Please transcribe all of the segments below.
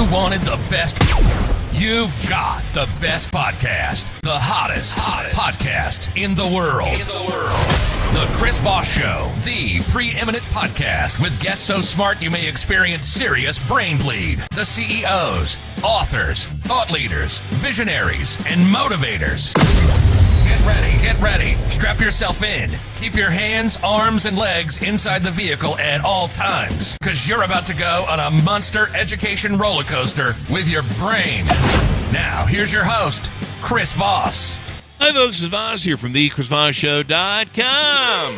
you wanted the best, you've got the best podcast. The hottest podcast in the world. The Chris Voss Show, the preeminent podcast with guests so smart you may experience serious brain bleed. The CEOs, authors, thought leaders, visionaries, and motivators. Get ready. Strap yourself in. Keep your hands, arms, and legs inside the vehicle at all times, because you're about to go on a monster education roller coaster with your brain. Now, here's your host, Chris Voss. Hi, folks. It's Voss here from thechrisvossshow.com.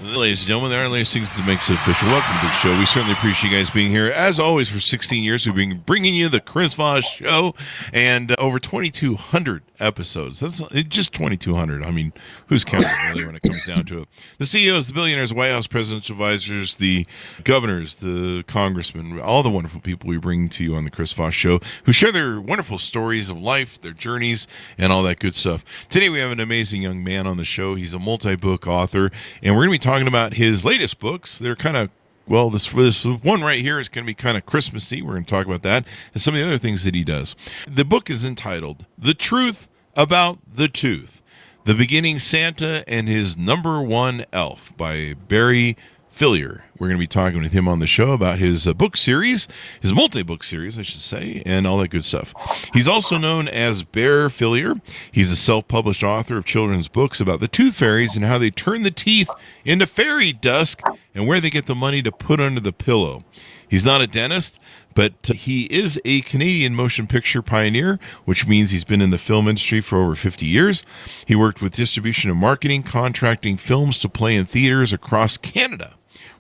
Ladies and gentlemen, there are latest things that makes it official. Welcome to the show. We certainly appreciate you guys being here. As always, for 16 years, we've been bringing you the Chris Voss Show and over 2,200 episodes. That's just 2,200. I mean, who's counting really when it comes down to it? The CEOs, the billionaires, White House presidential advisors, the governors, the congressmen, all the wonderful people we bring to you on the Chris Voss Show who share their wonderful stories of life, their journeys, and all that good stuff. Today, we have an amazing young man on the show. He's a multi-book author, and we're going to be talking about his latest books. They're kind of, well, this one right here is going to be kind of Christmassy. We're going to talk about that and some of the other things that he does. The book is entitled The Truth About the Tooth, The Beginning Santa and His Number One Elf by Barry Fillier. We're going to be talking with him on the show about his book series, his multi-book series, I should say, and all that good stuff. He's also known as Bear Fillier. He's a self-published author of children's books about the tooth fairies and how they turn the teeth into fairy dust and where they get the money to put under the pillow. He's not a dentist, but he is a Canadian motion picture pioneer, which means he's been in the film industry for over 50 years. He worked with distribution and marketing, contracting films to play in theaters across Canada,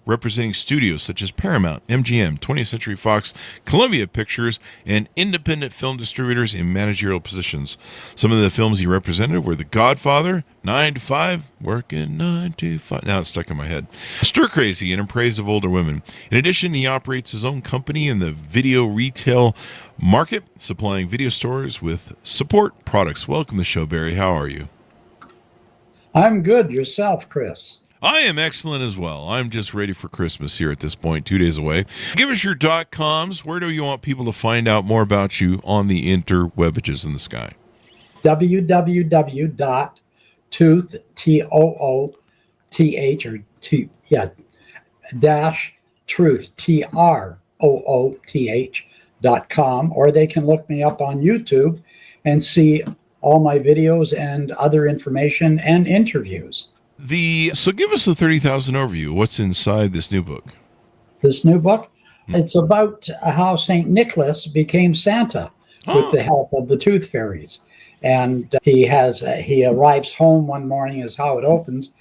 representing studios such as Paramount, MGM, 20th Century Fox, Columbia Pictures, and independent film distributors in managerial positions. Some of the films he represented were The Godfather, 9 to 5, working 9 to 5. Now it's stuck in my head. Stir Crazy, and In Praise of Older Women. In addition, he operates his own company in the video retail market, supplying video stores with support products. Welcome to the show, Barry. How are you? I'm good. Yourself, Chris? I am excellent as well. I'm just ready for Christmas here at this point, 2 days away. Give us your .coms. Where do you want people to find out more about you on the interwebages in the sky? www.tooth, T-O-O-T-H, or dash Trooth, Trooth.com, or they can look me up on YouTube and see all my videos and other information and interviews. So give us the 30,000 overview. What's inside this new book? This new book? It's about how St. Nicholas became Santa with the help of the tooth fairies. And he arrives home one morning, is how it opens,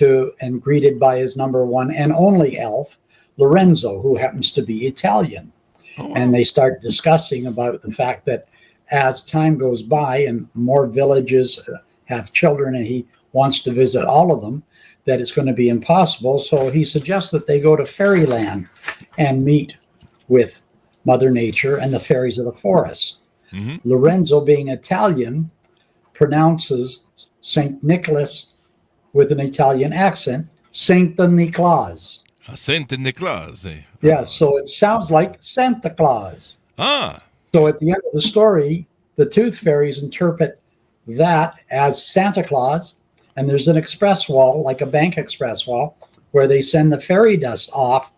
and greeted by his number one and only elf, Lorenzo, who happens to be Italian. And they start discussing about the fact that as time goes by and more villages have children and he wants to visit all of them, that it's going to be impossible. So he suggests that they go to fairyland and meet with Mother Nature and the fairies of the forest. Mm-hmm. Lorenzo, being Italian, pronounces St. Nicholas with an Italian accent, Santa Niklaus. Santa Niklaus. Yeah, so it sounds like Santa Claus. So at the end of the story, the tooth fairies interpret that as Santa Claus. And there's an express wall, like a bank express wall, where they send the fairy dust off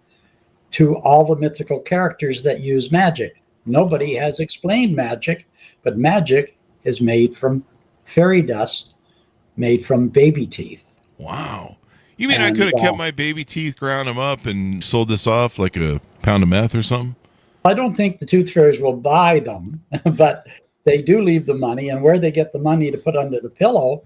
to all the mythical characters that use magic. Nobody has explained magic, but magic is made from fairy dust, made from baby teeth. Wow. You mean I could have kept my baby teeth, ground them up, and sold this off like a pound of meth or something? I don't think the tooth fairies will buy them, but they do leave the money. And where they get the money to put under the pillow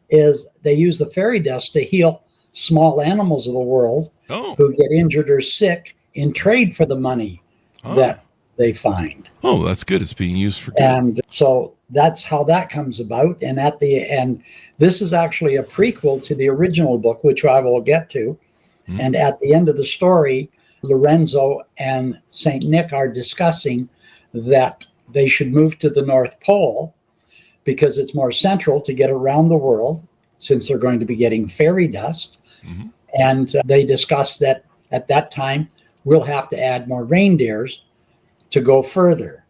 is they use the fairy dust to heal small animals of the world who get injured or sick in trade for the money that they find. Oh, that's good. It's being used for good. And so that's how that comes about. And at the end, this is actually a prequel to the original book, which I will get to. Mm-hmm. And at the end of the story, Lorenzo and St. Nick are discussing that they should move to the North Pole because it's more central to get around the world since they're going to be getting fairy dust. Mm-hmm. And they discussed that at that time, we'll have to add more reindeers to go further.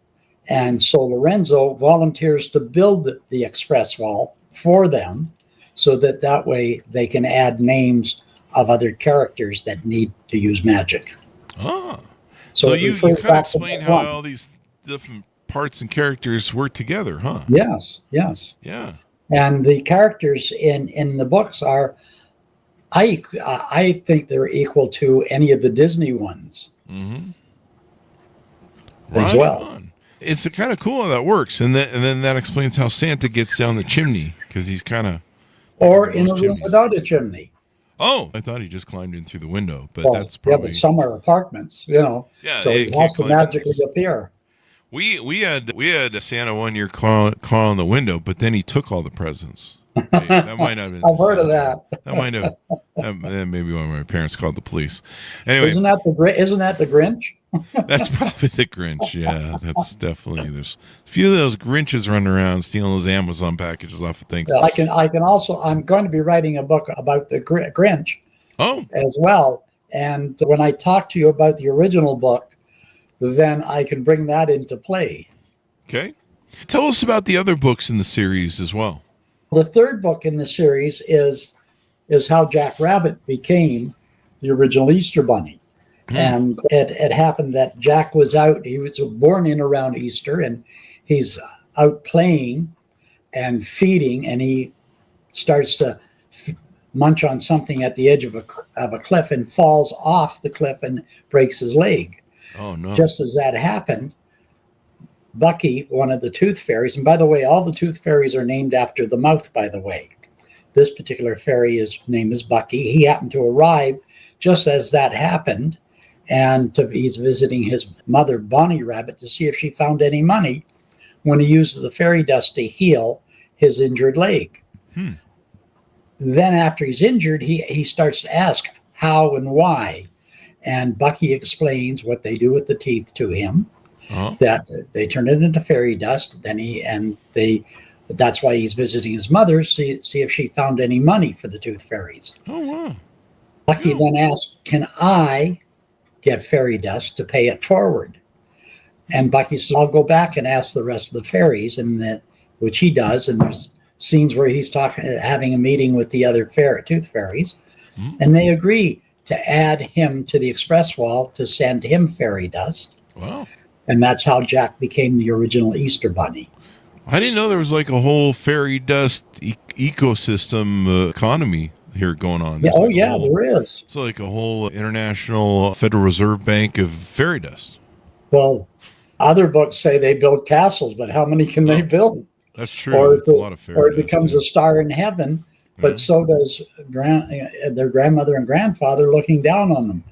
And so Lorenzo volunteers to build the express wall for them so that way they can add names of other characters that need to use magic. Ah. So you kind of explain how all these different parts and characters work together, huh? Yes. Yeah. And the characters in the books are, I think they're equal to any of the Disney ones. Mm-hmm. As well. It's kind of cool how that works, and then that explains how Santa gets down the chimney, because he's kind of in a room without a chimney. Oh, I thought he just climbed in through the window, but that's probably but some are apartments, Yeah, so he has to magically appear. We had Santa one year call on the window, but then he took all the presents. That might not have been. I've heard of that. That might have. Maybe when my parents called the police. Anyway, isn't that the Grinch? That's probably the Grinch. Yeah, that's definitely. There's a few of those Grinches running around stealing those Amazon packages off of things. I can also. I'm going to be writing a book about the Grinch. As well. And when I talk to you about the original book, then I can bring that into play. Okay. Tell us about the other books in the series as well. The third book in the series is how Jack Rabbit became the original Easter Bunny. And it happened that Jack was out. He was born in around Easter, and he's out playing and feeding, and he starts to munch on something at the edge of a cliff and falls off the cliff and breaks his leg. Oh, no. Just as that happened, Bucky, one of the tooth fairies, and by the way, all the tooth fairies are named after the mouth, by the way. This particular fairy, his name is Bucky. He happened to arrive just as that happened, and he's visiting his mother, Bonnie Rabbit, to see if she found any money when he uses the fairy dust to heal his injured leg. Then after he's injured, he starts to ask how and why. And Bucky explains what they do with the teeth to him, that they turn it into fairy dust. That's why he's visiting his mother, see if she found any money for the tooth fairies. Oh, wow. Bucky then asks, can I get fairy dust to pay it forward? And Bucky says, I'll go back and ask the rest of the fairies, which he does. And there's scenes where he's having a meeting with the other tooth fairies, and they agree to add him to the express wall to send him fairy dust. Wow. And that's how Jack became the original Easter Bunny. I didn't know there was like a whole fairy dust ecosystem economy here going on. There is. It's like a whole international Federal Reserve Bank of fairy dust. Well, other books say they build castles, but how many can they build? That's true. It's a lot of fairy or it becomes a star in heaven, but so does their grandmother and grandfather looking down on them.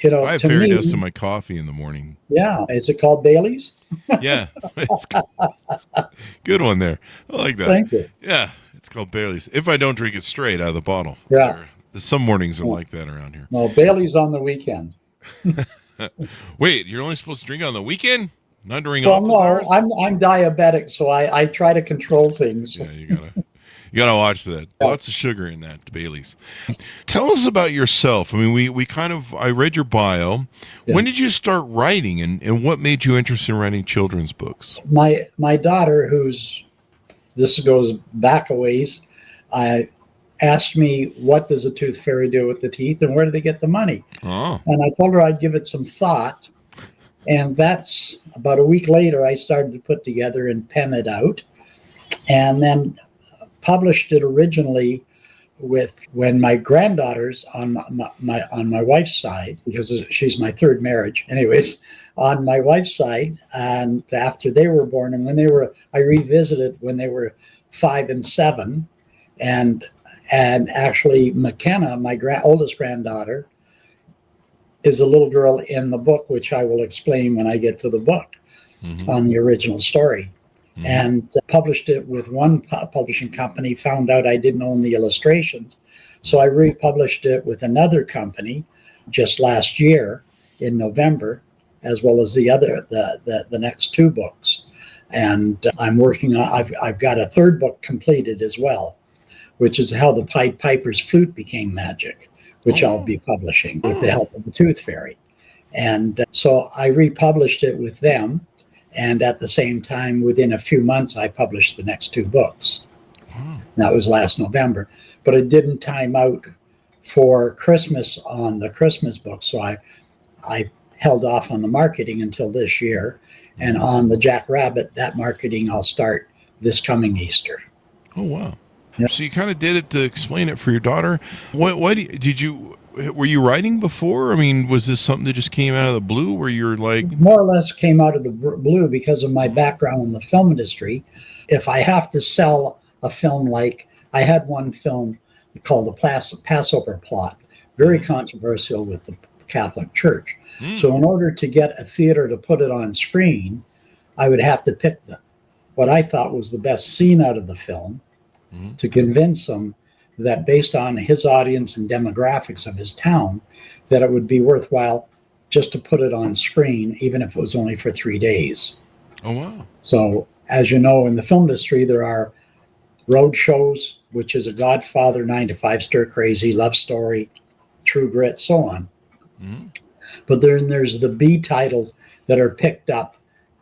I have fairy dust in my coffee in the morning. Yeah. Is it called Bailey's? Yeah. It's good one there. I like that. Thank you. Yeah. It's called Bailey's. If I don't drink it straight out of the bottle. Yeah. Some mornings are like that around here. No, Bailey's on the weekend. Wait, you're only supposed to drink on the weekend? Not during office hours? I'm diabetic, so I try to control things. Yeah, you gotta watch that. Lots of sugar in that Bailey's. Tell us about yourself. I mean, I read your bio. Yeah. When did you start writing, and what made you interested in writing children's books? My daughter, this goes back a ways, asked me, what does a tooth fairy do with the teeth, and where do they get the money? Oh. And I told her I'd give it some thought. And that's about a week later, I started to put together and pen it out, and then published it originally when my granddaughters on my wife's side, because she's my third marriage, anyways, on my wife's side, and after they were born, and I revisited when they were 5 and 7, and actually McKenna, my oldest granddaughter, is a little girl in the book, which I will explain when I get to the book on the original story. And published it with one publishing company, found out I didn't own the illustrations. So I republished it with another company just last year in November, as well as the next 2 books. And I'm working on, I've got a 3rd book completed as well, which is how the Pied Piper's flute became magic, which I'll be publishing with the help of the Tooth Fairy. And so I republished it with them. And at the same time, within a few months, I published the next 2 books. That was last November. But it didn't time out for Christmas on the Christmas book. So I held off on the marketing until this year. And on the Jack Rabbit, that marketing I'll start this coming Easter. Oh, wow. Yep. So you kind of did it to explain it for your daughter. Were you writing before? I mean, was this something that just came out of the blue where you're like... More or less came out of the blue because of my background in the film industry. If I have to sell a film, like I had one film called The Passover Plot, very controversial with the Catholic Church. So in order to get a theater to put it on screen, I would have to pick what I thought was the best scene out of the film to convince them that based on his audience and demographics of his town, that it would be worthwhile just to put it on screen, even if it was only for 3 days. Oh, wow. So, as you know, in the film industry, there are road shows, which is a Godfather, 9 to 5, Stir Crazy, Love Story, True Grit, so on. But then there's the B titles that are picked up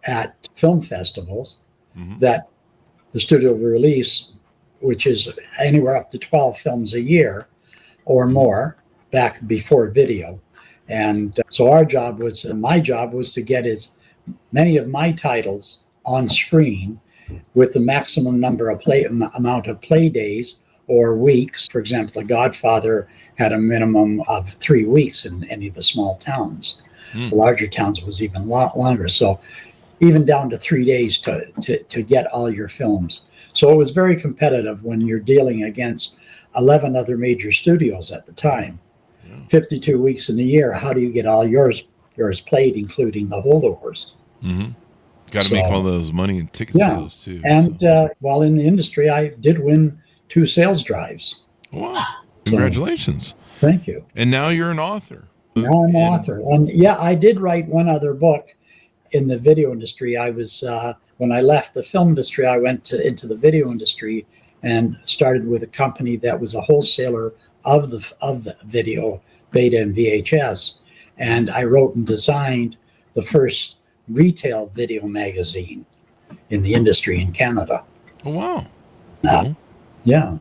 at film festivals that the studio will release, which is anywhere up to 12 films a year or more back before video. And so my job was to get as many of my titles on screen with the maximum number of amount of play days or weeks. For example, The Godfather had a minimum of 3 weeks in any of the small towns. The larger towns was even longer. So even down to 3 days to get all your films. So it was very competitive when you're dealing against 11 other major studios at the time. 52 weeks in a year. How do you get all yours played, including the holdovers? Got to make all those money and ticket sales too. And while in the industry, I did win 2 sales drives. Wow! Congratulations! Thank you. And now you're an author. Now I'm an author, and I did write one other book in the video industry. I was when I left the film industry, I went into the video industry and started with a company that was a wholesaler of the video, beta and VHS. And I wrote and designed the first retail video magazine in the industry in Canada. Oh, wow. Cool. Yeah.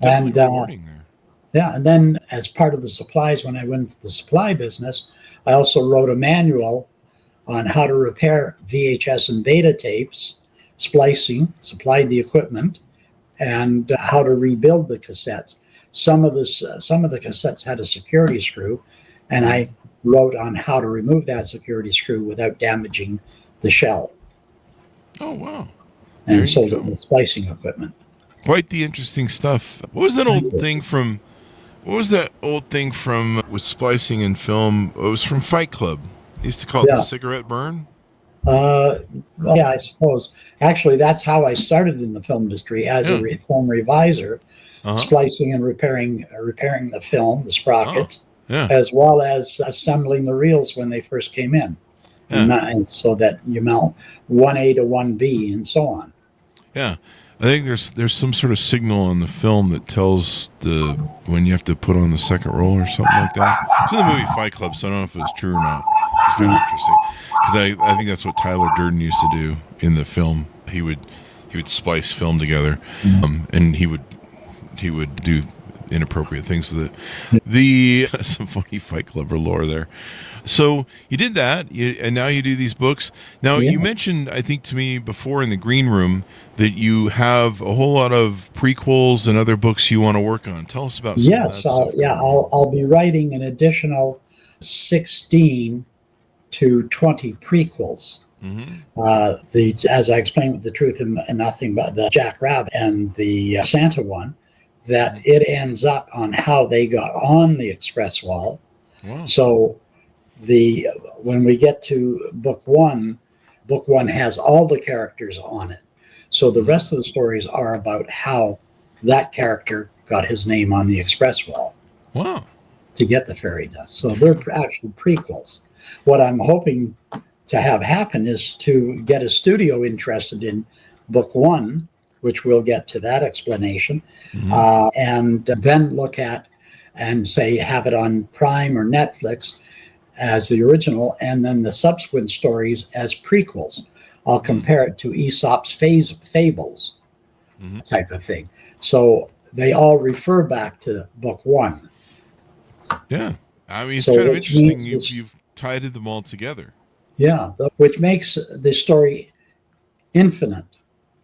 Definitely rewarding there. Yeah. And then as part of the supplies, when I went into the supply business, I also wrote a manual on how to repair VHS and beta tapes, splicing, supplied the equipment, and how to rebuild the cassettes. Some of the cassettes had a security screw, and I wrote on how to remove that security screw without damaging the shell. Oh, wow. And sold it with splicing equipment. Quite the interesting stuff. What was that old thing from with splicing in film? It was from Fight Club. They used to call it the cigarette burn. Yeah, I suppose. Actually, that's how I started in the film industry as a film reviser, splicing and repairing the film, the sprockets, as well as assembling the reels when they first came in, and so that you mount 1A to 1B and so on. Yeah, I think there's some sort of signal on the film that tells when you have to put on the second roll or something like that. It's in the movie Fight Club, so I don't know if it was true or not. It's kind of interesting because I think that's what Tyler Durden used to do in the film. He would splice film together, and he would do inappropriate things with it. Some funny Fight Club lore there. So you did that, and now you do these books. Now you mentioned, I think to me before in the green room, that you have a whole lot of prequels and other books you want to work on. Tell us about some of that. I'll be writing an additional 16 to 20 prequels. As I explained with the Truth and Nothing But the Jack Rabbit and the Santa one, that it ends up on how they got on the express wall. Wow. So when we get to book one has all the characters on it. So the rest of the stories are about how that character got his name on the express wall. Wow. To get the fairy dust. So they're actually prequels. What I'm hoping to have happen is to get a studio interested in book one, which we'll get to that explanation, and then look at and say have it on Prime or Netflix, as the original, and then the subsequent stories as prequels. I'll compare it to Aesop's fables type of thing. So they all refer back to book one. Yeah. I mean, it's kind of interesting you've tied them all together. Yeah, which makes the story infinite,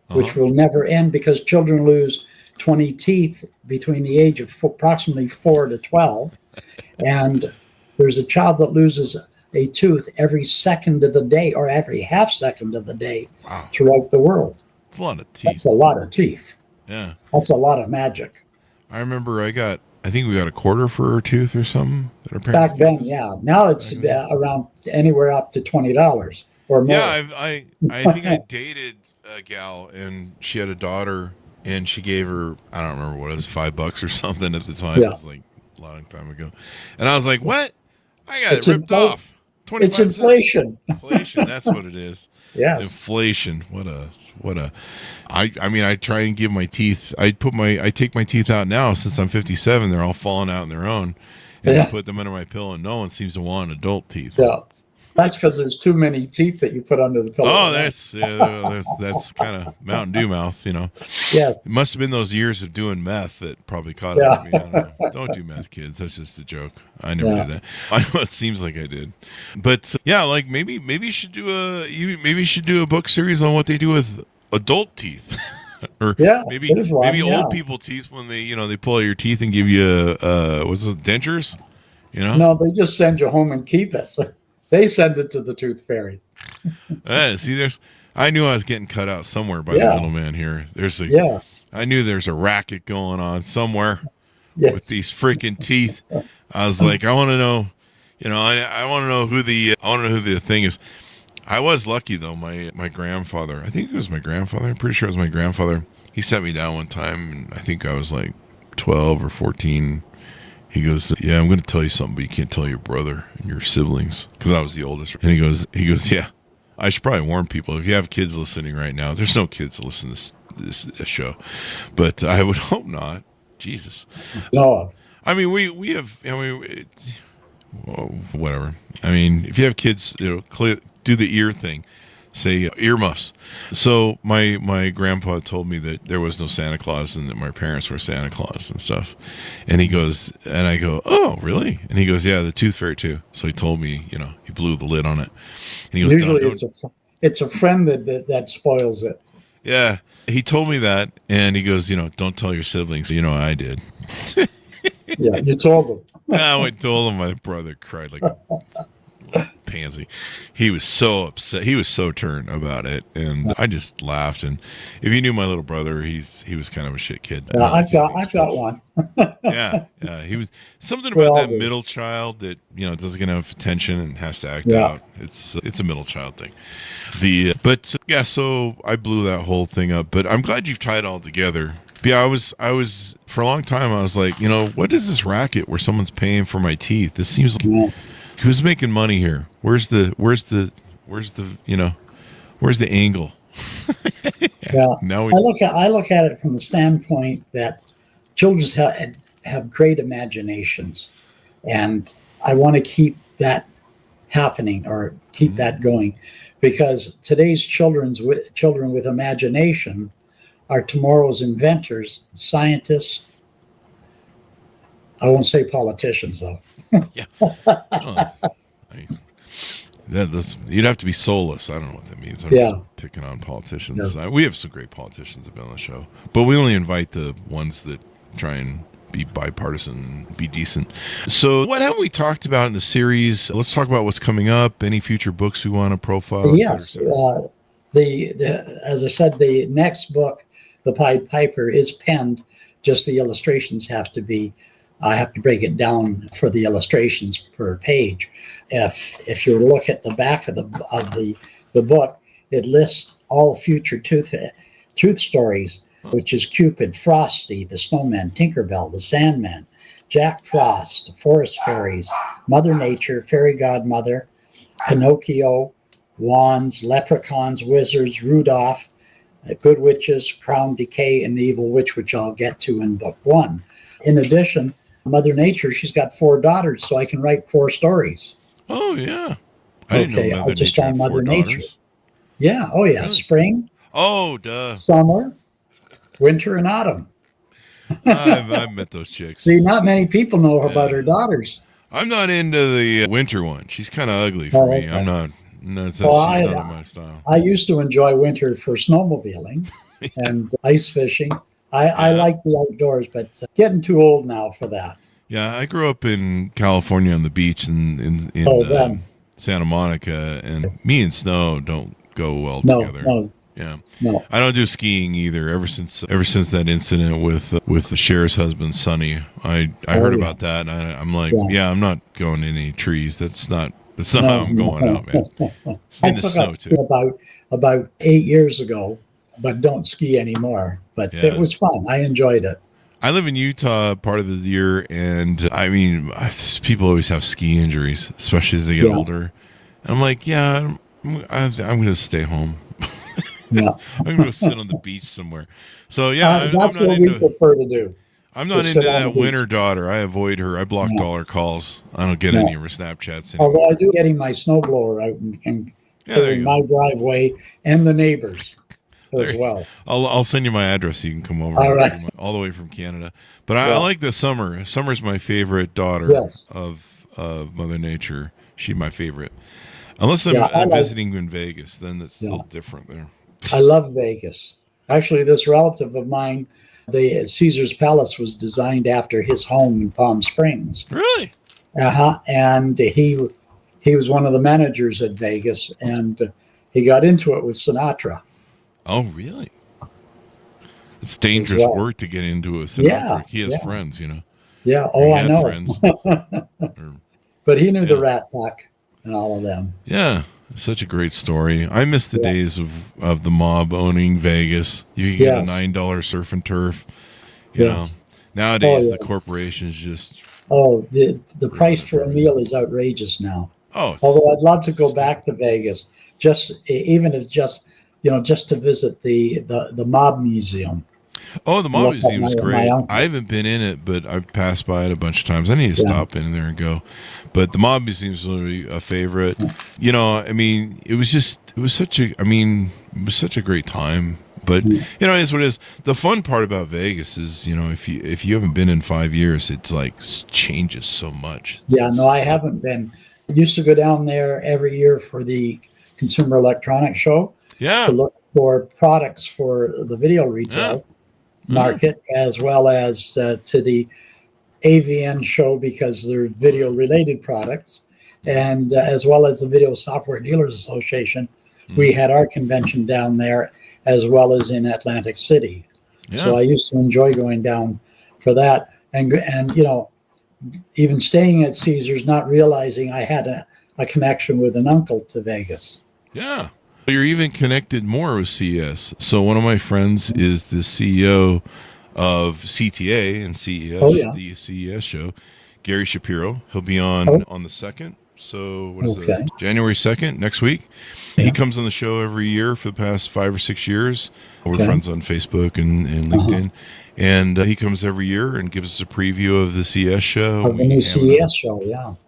which will never end, because children lose 20 teeth between the age of approximately 4 to 12. And there's a child that loses a tooth every second of the day, or every half second of the day throughout the world. It's a lot of teeth. That's a lot of teeth. Yeah. That's a lot of magic. I remember I think we got a quarter for a tooth or something that our parents back then. Yeah. Now it's around anywhere up to $20 or more. Yeah. I think I dated a gal, and she had a daughter, and she gave her, I don't remember what it was, $5 or something at the time. Yeah. It was like a long time ago. And I was like, what? I got it ripped off. It's inflation. Inflation, that's what it is. Yes. Inflation. I mean, I try and give my teeth, I take my teeth out now. Since I'm 57, they're all falling out on their own. And I put them under my pillow, and no one seems to want adult teeth. Yeah. That's because there's too many teeth that you put under the pillow. Oh, that's kind of Mountain Dew mouth, you know. Yes. It must have been those years of doing meth that probably caught up with me. I don't know. Don't do meth, kids. That's just a joke. I never did that. I know it seems like I did, but like maybe you should do a book series on what they do with adult teeth. Or maybe old people teeth when they pull out your teeth and give you what's it, dentures? You know? No, they just send you home and keep it. They send it to the Tooth Fairy. See, I knew I was getting cut out somewhere by the little man here. I knew there's a racket going on somewhere with these freaking teeth. I was like, I want to know, I want to know who the thing is. I was lucky though. My grandfather, I think it was my grandfather. I'm pretty sure it was my grandfather. He sat me down one time, and I think I was like 12 or 14. He goes, yeah, I'm going to tell you something, but you can't tell your brother and your siblings, because I was the oldest. And he goes, yeah, I should probably warn people. If you have kids listening right now, there's no kids that listen to this show, but I would hope not. Jesus. No. I mean, we have, whatever. I mean, if you have kids, do the ear thing. Say earmuffs. So my grandpa told me that there was no Santa Claus and that my parents were Santa Claus and stuff. And he goes, and I go, oh, really? And he goes, yeah, the Tooth Fairy too. So he told me, he blew the lid on it. And he goes, usually it's a friend that spoils it. Yeah, he told me that, and he goes, don't tell your siblings. I did. Yeah, you told them. I told him. My brother cried like a pansy. He was so upset. He was so turned about it, and I just laughed. And if you knew my little brother, he was kind of a shit kid. I've got one. yeah. He was something about that middle child that doesn't get enough attention and has to act out. It's a middle child thing. So I blew that whole thing up. But I'm glad you've tied it all together. Yeah, I was for a long time. I was like, what is this racket where someone's paying for my teeth? This seems like who's making money here? Where's the angle? Now I look at it from the standpoint that children have great imaginations, and I want to keep that happening or keep that going, because today's children with imagination are tomorrow's inventors, scientists. I won't say politicians, though. Yeah. You'd have to be soulless. I don't know what that means. I'm just picking on politicians. Yes. We have some great politicians that have been on the show, but we only invite the ones that try and be bipartisan, be decent. So what have we talked about in the series? Let's talk about what's coming up, any future books we want to profile. Yes. As I said, the next book, The Pied Piper, is penned. Just the illustrations have to be, I have to break it down for the illustrations per page. If you look at the back of the book, it lists all future Tooth stories, which is Cupid, Frosty, the Snowman, Tinkerbell, the Sandman, Jack Frost, Forest Fairies, Mother Nature, Fairy Godmother, Pinocchio, Wands, Leprechauns, Wizards, Rudolph, Good Witches, Crown Decay, and the Evil Witch, which I'll get to in book 1. In addition, Mother Nature, she's got 4 daughters, so I can write 4 stories. Oh, yeah. I didn't Okay, know Mother just Nature on had Mother 4 Nature. daughters. Yeah. Oh, yeah. Really? Spring, Oh, duh. summer, winter, and autumn. I've met those chicks. See, not many people know about Yeah. her daughters. I'm not into the winter one. She's kind of ugly for Oh, me. okay. I'm not. No, she's Well, not in my style. I used to enjoy winter for snowmobiling and ice fishing. I Yeah. like the outdoors, but getting too old now for that. Yeah, I grew up in California on the beach in Then Santa Monica, and me and snow don't go well no, together. Yeah, no. I don't do skiing either. Ever since that incident with the sheriff's husband, Sonny, I heard about that, and I'm like, yeah, I'm not going in any trees. That's not how I'm going out, man. I In the took snow up too. about 8 years ago, but don't ski anymore. But Yeah. it was fun. I enjoyed it. I live in Utah part of the year, and I mean, people always have ski injuries, especially as they get older. And I'm like, yeah, I'm going to stay home. Yeah. I'm going to sit on the beach somewhere. So yeah, That's I'm not what we into. prefer to do. I'm not Just into sit on the that beach. winter daughter. I avoid her. I blocked all her calls. I don't get any of her Snapchats anymore. Although I do getting my snowblower out and Yeah, there clearing you my go. driveway and the neighbors as There- well. I'll send you my address so you can come over. All right. All the way from Canada. But I like the summer. Summer's my favorite daughter Yes. of Mother Nature. She's my favorite. Unless I'm, Yeah, I I'm like- visiting in Vegas, then it's still different there. I love Vegas. Actually, this relative of mine, the Caesar's Palace was designed after his home in Palm Springs. Really? And he was one of the managers at Vegas, and he got into it with Sinatra. Oh, really? It's dangerous well. work to get into a Sinatra. Yeah, He has yeah. friends, you know. Yeah. He Oh, I had know. friends. But he knew the Rat Pack and all of them. Yeah, such a great story. I miss the days of the mob owning Vegas. You could get a $9 surf and turf. You know, nowadays the corporations just. Oh, the price for a meal is outrageous now. Oh, Although I'd love to go back to Vegas, even if just to visit the Mob Museum. Oh, the Mob Museum is great. uncle. I haven't been in it, but I've passed by it a bunch of times. I need to stop in there and go. But the Mob Museum is really a favorite. You know, I mean, it was such a great time. But you know, it is what it is. The fun part about Vegas is, you know, if you haven't been in 5 years, it's like changes so much. Yeah, no, I haven't been. I used to go down there every year for the Consumer Electronics Show. Yeah. To look for products for the video retail market, as well as to the AVN show because they're video related products, and as well as the Video Software Dealers Association. We had our convention down there as well as in Atlantic City. So I used to enjoy going down for that, and you know, even staying at Caesars, not realizing I had a connection with an uncle to Vegas. Yeah. You're even connected more with CES. So one of my friends is the CEO of CTA and CES, the CES show, Gary Shapiro. He'll be on the 2nd. So what is it? January 2nd, next week. He comes on the show every year for the past 5 or 6 years. We're friends on Facebook and LinkedIn. And he comes every year and gives us a preview of the CES show. Of the new CES show,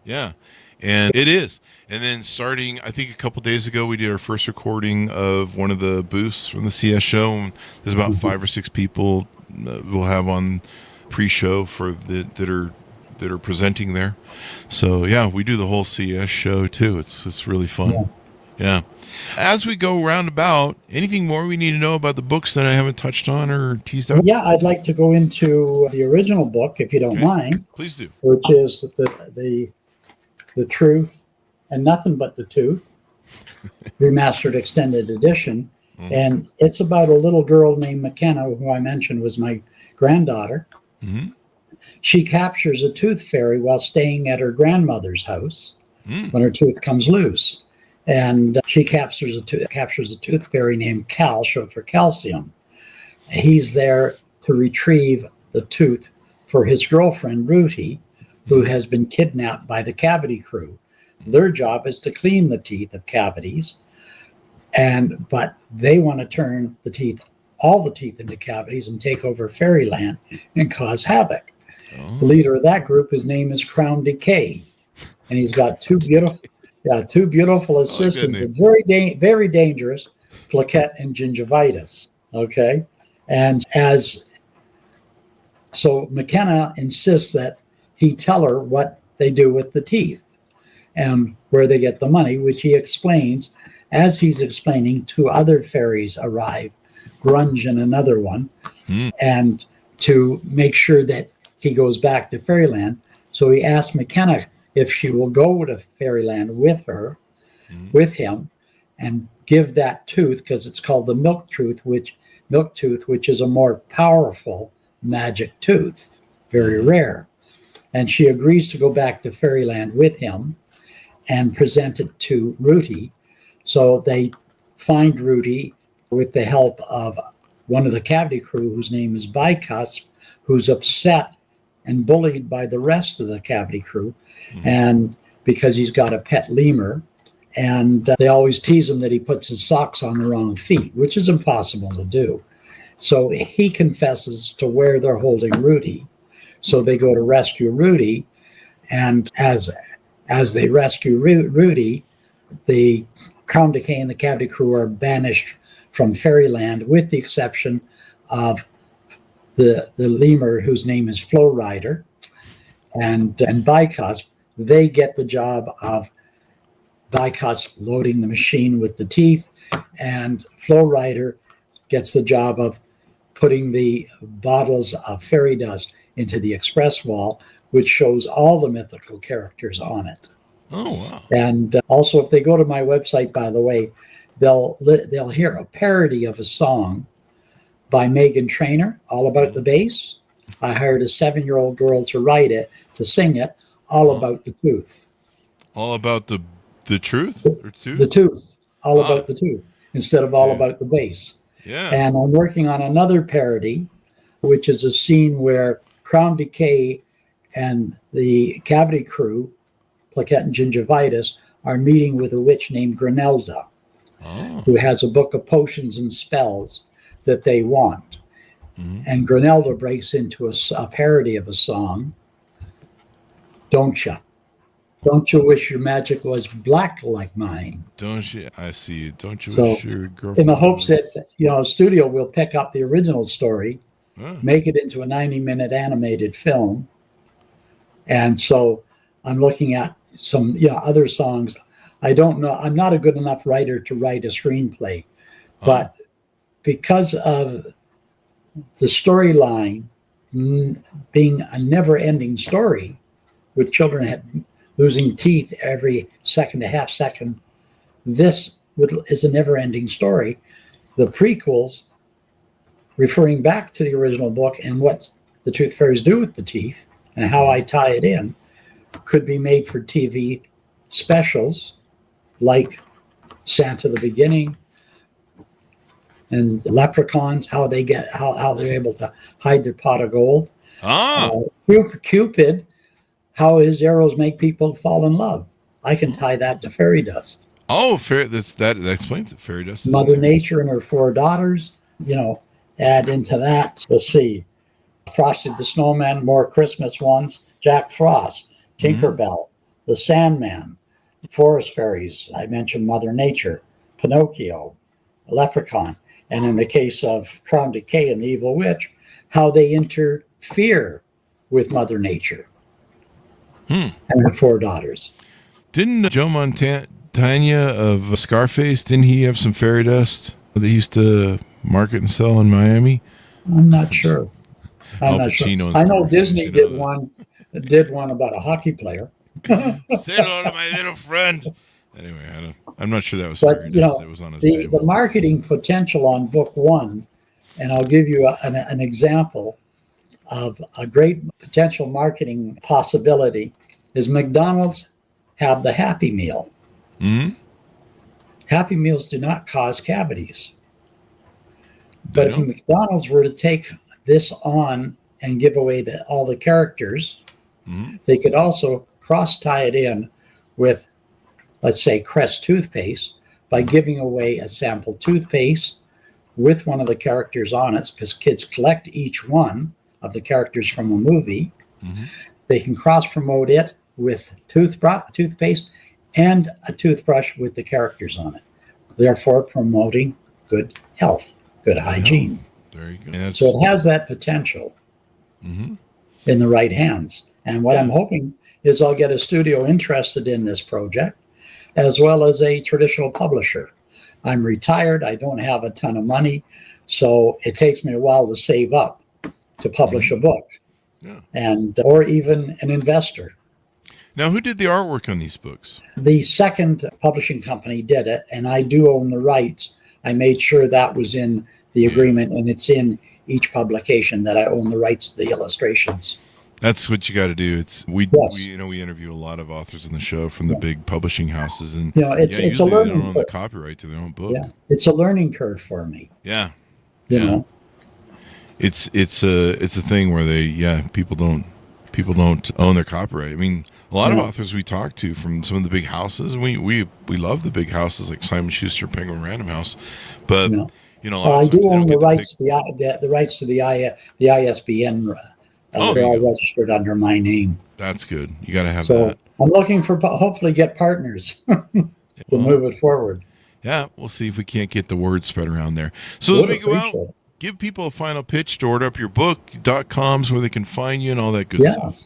Yeah. And it is. And then starting, I think a couple days ago, we did our first recording of one of the booths from the CS show. There's about 5 or 6 people we'll have on pre-show that are presenting there. So yeah, we do the whole CS show too. It's really fun. Yeah. As we go roundabout, anything more we need to know about the books that I haven't touched on or teased out? Yeah, I'd like to go into the original book, if you don't mind. Please do. Which is the Trooth and Nothing But the Tooth, remastered extended edition. And it's about a little girl named McKenna, who I mentioned was my granddaughter. She captures a tooth fairy while staying at her grandmother's house when her tooth comes loose. And she captures a tooth fairy named Cal, short for calcium. He's there to retrieve the tooth for his girlfriend, Ruthie, who has been kidnapped by the Cavity crew. Their job is to clean the teeth of cavities, but they want to turn all the teeth into cavities and take over fairyland and cause havoc. The leader of that group, his name is Crown Decay. and he's got two beautiful assistants, but very dangerous, plaquette and gingivitis. Okay, and so McKenna insists that he tell her what they do with the teeth and where they get the money, which he explains. As he's explaining, two other fairies arrive, Grunge and another one, and to make sure that he goes back to Fairyland. So he asks McKenna if she will go to Fairyland with him, and give that tooth, because it's called the milk tooth, which is a more powerful magic tooth, very rare. And she agrees to go back to Fairyland with him and present it to Rudy. So they find Rudy with the help of one of the cavity crew, whose name is Bicusp, who's upset and bullied by the rest of the cavity crew, and because he's got a pet lemur, and they always tease him that he puts his socks on the wrong feet, which is impossible to do. So he confesses to where they're holding Rudy. So they go to rescue Rudy, and as they rescue Rudy, the Crown Decay and the cavity crew are banished from Fairyland, with the exception of the lemur, whose name is Flow Rider, and Bicusp. They get the job of Bicusp loading the machine with the teeth, and Flow Rider gets the job of putting the bottles of fairy dust into the express wall, which shows all the mythical characters on it. Oh, wow. And also, if they go to my website, by the way, they'll hear a parody of a song by Megan Trainor, all about the bass. I hired a 7-year-old girl to write it, to sing it, all about the tooth. All about the truth? Or tooth? The tooth. All about the tooth, instead of all about the bass. Yeah. And I'm working on another parody, which is a scene where Crown Decay and the cavity crew, Plaquette and Gingivitis, are meeting with a witch named Granelda, who has a book of potions and spells that they want. And Granelda breaks into a parody of a song, Don't Ya? Don't you wish your magic was black like mine? Don't you? I see. Don't you So, wish your girlfriend in the hopes was... that, a studio will pick up the original story, make it into a 90-minute animated film. And so I'm looking at some, other songs. I don't know. I'm not a good enough writer to write a screenplay, but because of the storyline being a never-ending story, with children losing teeth every second to half second, this is a never-ending story. The prequels, referring back to the original book and what the Tooth Fairies do with the teeth and how I tie it in, could be made for TV specials like Santa the Beginning and Leprechauns, how they're able to hide their pot of gold. Cupid, how his arrows make people fall in love. I can tie that to fairy dust. Oh, that explains it. Fairy dust. Mother Nature and her 4 daughters, add into that. Let's see. Frosty the Snowman, more Christmas ones. Jack Frost, Tinkerbell, the Sandman, Forest Fairies. I mentioned Mother Nature, Pinocchio, Leprechaun. And in the case of Crown Decay and the Evil Witch, how they interfere with Mother Nature and her 4 daughters. Didn't Joe Montana of Scarface, didn't he have some fairy dust that he used to market and sell in Miami? I'm not sure. I'm not sure. I know Disney did one about a hockey player. Say hello to my little friend. Anyway, I'm not sure that was fairy dust that was on his table. The marketing potential on book 1, and I'll give you an example of a great potential marketing possibility, is McDonald's have the Happy Meal. Happy Meals do not cause cavities. But if McDonald's were to take this on and give away all the characters, they could also cross-tie it in with, let's say, Crest toothpaste by giving away a sample toothpaste with one of the characters on it, because kids collect each one of the characters from a movie. They can cross-promote it with toothpaste and a toothbrush with the characters on it, therefore promoting good health, good hygiene. There you go. So it has that potential in the right hands. And what I'm hoping is I'll get a studio interested in this project, as well as a traditional publisher. I'm retired. I don't have a ton of money, so it takes me a while to save up to publish a book, or even an investor. Now, who did the artwork on these books? The second publishing company did it, and I do own the rights. I made sure that was in the agreement, and it's in each publication that I own the rights to the illustrations. That's what you got to do. We interview a lot of authors on the show from the big publishing houses, and it's a learning they don't own the curve. copyright to their own book. Yeah, it's a learning curve for me. Yeah, you know, it's a thing where people don't own their copyright. I mean, a lot of authors we talk to from some of the big houses, and we love the big houses like Simon Schuster, Penguin Random House, but I do own the rights to the rights to the ISBN. They're all registered under my name. That's good. You got to have that. I'm looking for hopefully get partners to move it forward. Yeah, we'll see if we can't get the word spread around there. So as we go out, give people a final pitch to order up your book. .com's where they can find you and all that good stuff.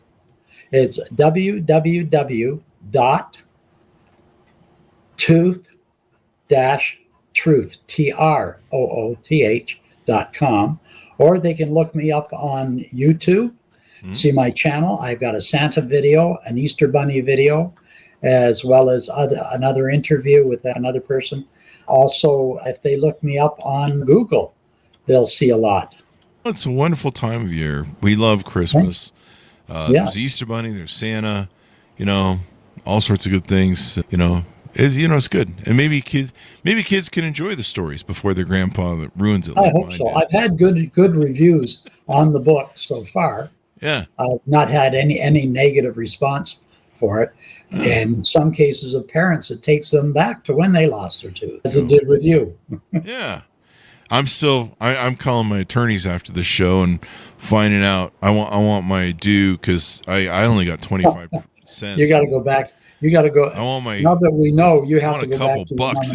It's www.Trooth.com, or they can look me up on YouTube. See my channel. I've got a Santa video, an Easter Bunny video, as well as another interview with another person. Also, if they look me up on Google, they'll see a lot. It's a wonderful time of year. We love Christmas. There's Easter Bunny, there's Santa, all sorts of good things. It's good. And maybe kids can enjoy the stories before their grandpa ruins it. I hope so. I've had good reviews on the book so far. Yeah. I've not had any negative response for it. In some cases of parents, it takes them back to when they lost their tooth, as it did with you. Yeah. I'm calling my attorneys after the show and finding out I want my due, because I only got 25 cents. You got to go back. You got to go. I want my. Now that we know, you have to go back to a couple bucks,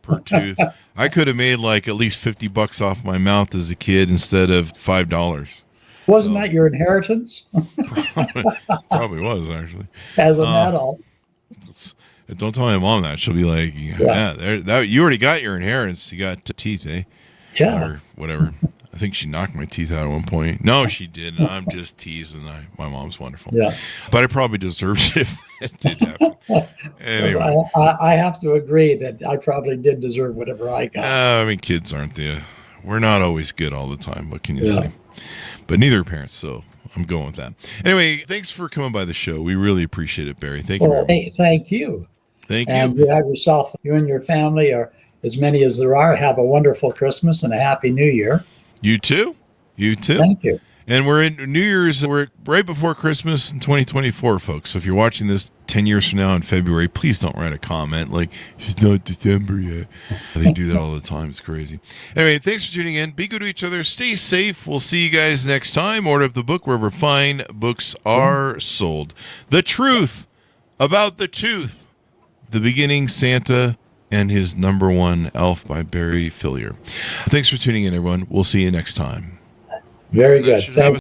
per tooth. I could have made like at least $50 off my mouth as a kid instead of $5. Wasn't that your inheritance? Probably was, actually. As an adult. Don't tell my mom that. She'll be like, you already got your inheritance. You got teeth, eh? Yeah. Or whatever. I think she knocked my teeth out at one point. No, she didn't. I'm just teasing. My mom's wonderful. Yeah. But I probably deserved it if it did happen. Anyway. I have to agree that I probably did deserve whatever I got. Kids aren't we're not always good all the time. What can you say? But neither are parents, so I'm going with that. Anyway, thanks for coming by the show. We really appreciate it, Barry. Thank you very much. Thank you. Thank you. And you have yourself, you and your family, or as many as there are, have a wonderful Christmas and a happy New Year. You too. You too. Thank you. And we're in New Year's. We're right before Christmas in 2024, folks. So if you're watching this 10 years from now in February, please don't write a comment like, it's not December yet. They do that all the time. It's crazy. Anyway, thanks for tuning in. Be good to each other. Stay safe. We'll see you guys next time. Order up the book wherever fine books are sold. The Truth About the Tooth. The Beginning, Santa, and His Number One Elf by Barry Fillier. Thanks for tuning in, everyone. We'll see you next time. Very good. Thanks.